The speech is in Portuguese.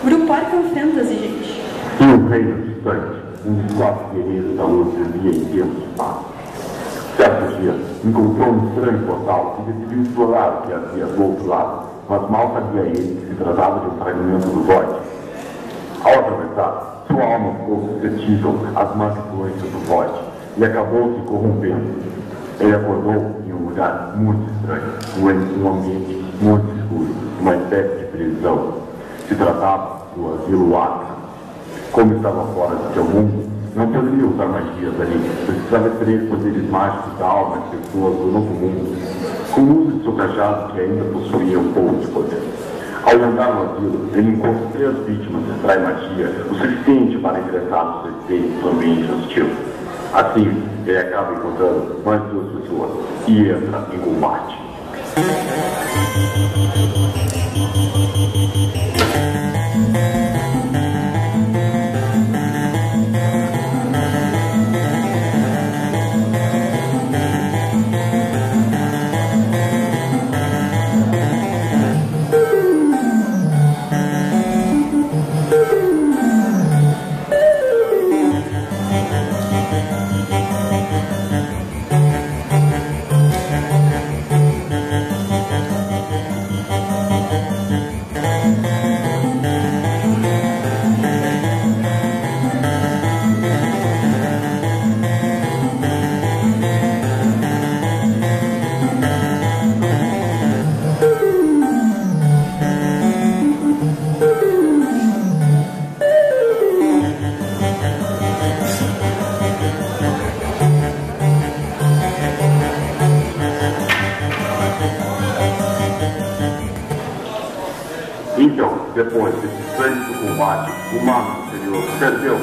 Grupo Arkham Fantasy, gente. Em um reino distante, um dos 4 guerreiros da luz vivia em tempos passos. Certo dia, encontrou um estranho portal e decidiu explorar o que havia do outro lado, mas mal sabia ele que se tratava de um fragmento do Void. Ao atravessar, sua alma ficou suscetível às más influências do Void e acabou se corrompendo. Ele acordou em um lugar muito estranho, um ambiente muito escuro, uma espécie de prisão. Se tratava do asilo Arkham. Como estava fora do seu mundo, não poderia usar magias ali, precisava extrair poderes mágicos da alma de pessoas do novo mundo, com o uso de seu cajado que ainda possuía um pouco de poder. Ao entrar no asilo, ele encontra 3 vítimas de extrair magia o suficiente para ingressar nos efeitos do ambiente hostil. Assim, ele acaba encontrando mais 2 pessoas e entra em combate. Então, depois desse trânsito combate, o mago superior perdeu